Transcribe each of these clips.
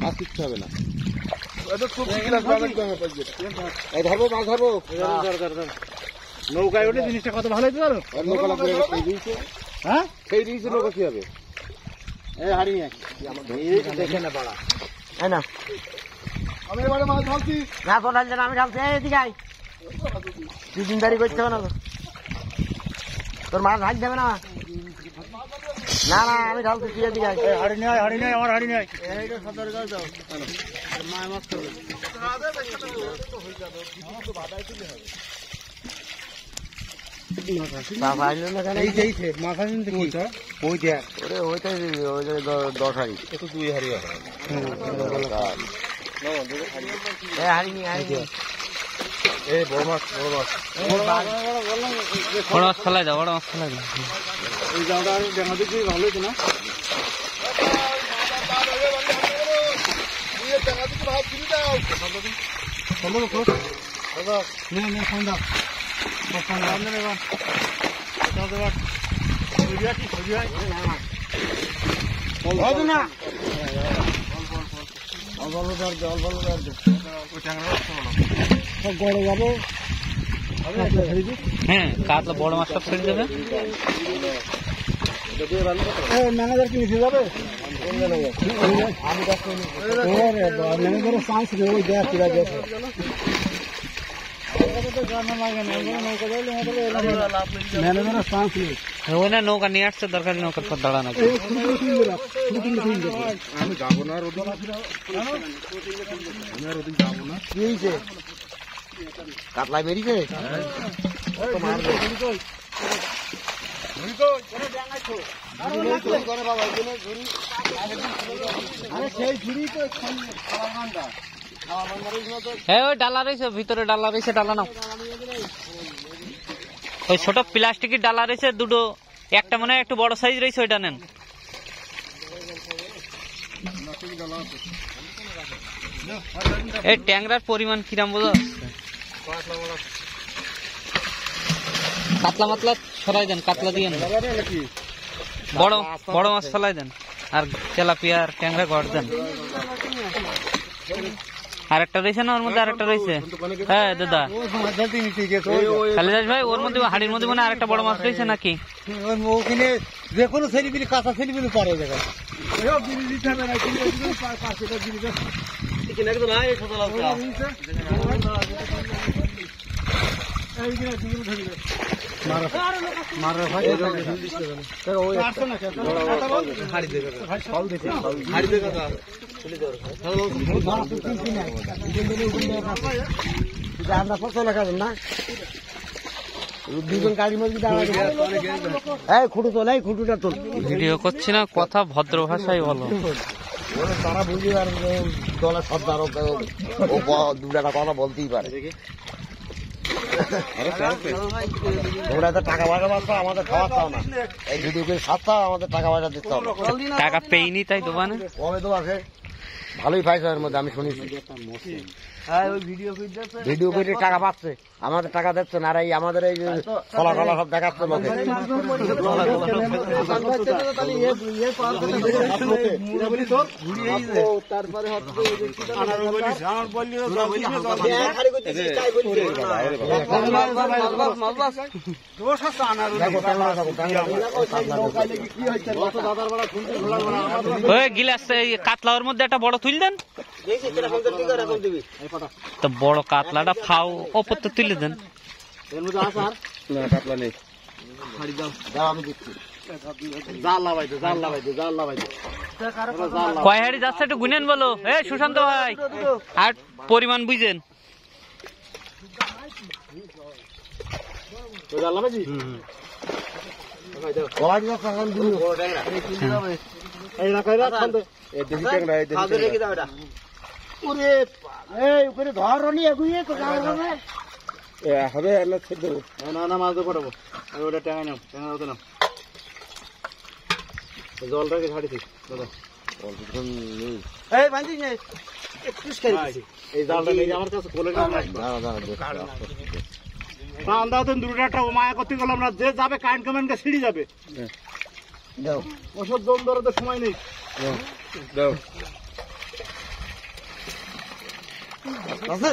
আর কিচ্ছু হবে না। ধরবো মাছ ধরবো। নৌকায় ওঠে জিনিসটা কত ভালো হইতে পারো। হ্যাঁ সেই দিয়েছে নৌকা কি হবে? হারিয়ে দেখে না পাড়া না আমি এবারে মাছ ধরছি না তো ঢালছে না, আমি ঢালছি। এদিকে আয়, তুই দিনদারি করতে হবে না তো, তোর মাছ ঢাল দেবে না। না না আমি ঢালছি, তুই এদিকে আয়। হাড়ি নেই আমার হাড়ি নেই। বড় মাছ ফেলাই দাও, বড় মাছ ফেলাই দাও। এই জায়গাটা দেখা দেখি ভালো হয়েছে না। হ্যাঁ কাতলা বড় মাছ সব ছেড়ে দেবে। ম্যানেজার কি নিচে যাবে? ম্যানেজারের চান্স নেই, ওই দেখ কিরা গেছে। ম্যানেজারের চান্স নেই। ওই না নৌকা নিয়ে আসছে, দরকার নৌকার পর দাঁড়ানো। আমি যাবো না, যাবো না। কি হয়েছে? কাতলায় বেরিয়েছে। হ্যাঁ ওই ডালা রয়েছে ভিতরে, ডালা রয়েছে, ডালা নাও। ওই ছোট প্লাস্টিকের ডালা রয়েছে দুটো, একটা মনে হয় একটু বড় সাইজ রয়েছে, ওইটা নেন। এই ট্যাংরার পরিমাণ কিরাম বোঝা যাচ্ছে। কাতলা মাতলা সরাই দেন, কাতলা দিয়ে বড় বড় মাছ ফেলাই দেন, আর তেলাপিয়া আর ট্যাংরা ঘর দেন। আর একটা রয়েছে না ওর মধ্যে, আর একটা রয়েছে। হ্যাঁ দাদা খালিদাস ভাই, ওর মধ্যে হাড়ির মধ্যে মনে হয় আরেকটা বড় মাছ রয়েছে নাকি? ওখানে যে কোনো ছেলেপিলি কাঁচা ছেলেপিলি পারে জায়গায়। দুজন গাড়ির মধ্যে খুঁটু তোল, এই খুঁটুটা তোল। ভিডিও করছি না, কথা ভদ্র ভাষায় বলো। তারা বুঝতে পারে দলের সর্দার, দু টাকা কথা বলতেই পারে। তোমরা তো টাকা পয়সা পাচ্ছ, আমাদের খাওয়ার চাও না। এই ভিডিও করে সাতটা আমাদের টাকা পয়সা দিতে হবে। টাকা পেইনি তাই দোকানে কবে তো আছে, ভালোই পাইছে এর মধ্যে, আমি শুনেছি। ভিডিও করে টাকা পাচ্ছে, আমাদের টাকা দিচ্ছে না। আর এই আমাদের এই কলা কলা সব দেখাচ্ছে লোকে। গিলাস কাতলার মধ্যে একটা বড় তুল দেন, তো বড় কাতলাটা ফাও ওপর তো তুলে দেন। কাতলা নেই, আমি দিচ্ছি। কয় হাড়ি যাচ্ছে একটু গুনেন বলো। সুশান্ত ভাই, আর পরিমাণ বুঝেন। হবে না মাছ তো পড়াবো, আমি ওটা টেঙা নাও, টেঙা হতো না। জলটাকে ছাড়িছি দাদা, এই জালটা নেই আমার কাছে। দুটা মায়া করতে গেলাম না, যে যাবে কারেন্ট কামেন্টকে ছিঁড়ে যাবে। ওসব দম ধরার তো সময় নেই। আছে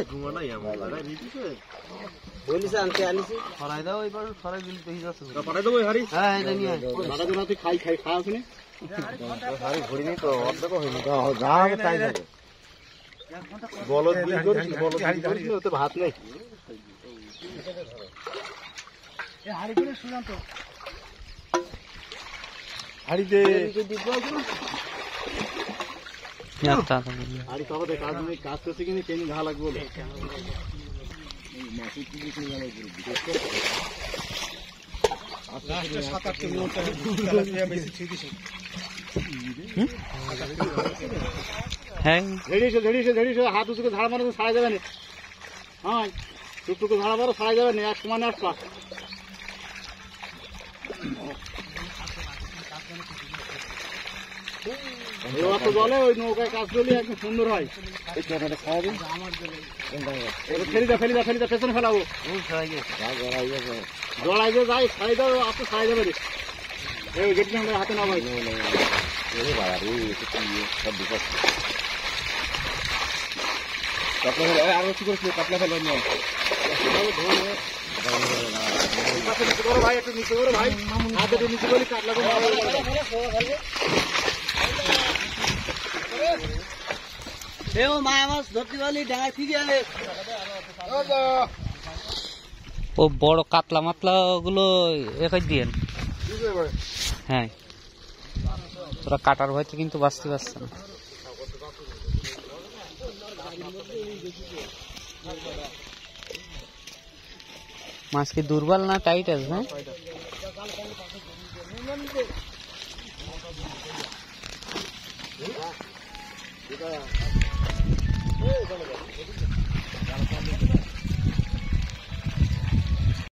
বলিস আনতে আনিছি সরাই দাও এবার সরাই দিলে দেখি যাচ্ছে পাঠাই দেবো হারি হ্যাঁ এটা নিয়ে আয়। দাদা জন্য তুই খাই খাওয়া শুনে শাড়ি ঘুরিনি তো অর্ধেকও হয়নি যা হবে তাই যাবে বলদ বিল করিস বলদ বিল করিস ওতে ভাত নেই হাড়িতে হাড়ি খাবো তো কাজ নেই কাজ করছে কিনা ট্রেনিং ঘা লাগবে বলে ঝেড়িয়েছে হাত উঁচুকে ঝাড়া মারো ছাড়া যাবে না হ্যাঁ টুকটুকু ঝাড়া মারো ছাড়া যাবে না এক সমানে আসবা এবার তো জলে ওই নৌকায় কাজ করলে একদম সুন্দর হয় ফেলি দা পেছনে ফেলাবো জড়াই দিয়ে যাই ছাড়াই দাও আপনি ছাড়াই যাবে রে এই গেটটি আমরা হাতে না ভাই আরো কি করছি কাপলা ফেলবেন না ভাই একটু নিচে করো ভাই হাতে একটু নিচে করি কাটলা মায়া মাছ ধরতে পারলি ডাঙায় ফিরে আনে ও বড় কাতলা মাতলা গুলো একাই দিয়েন হ্যাঁ তোরা কাটার ভয়তে কিন্তু বাঁচতে পারছে না মাছ কি দুর্বল না টাইট আছে হ্যাঁ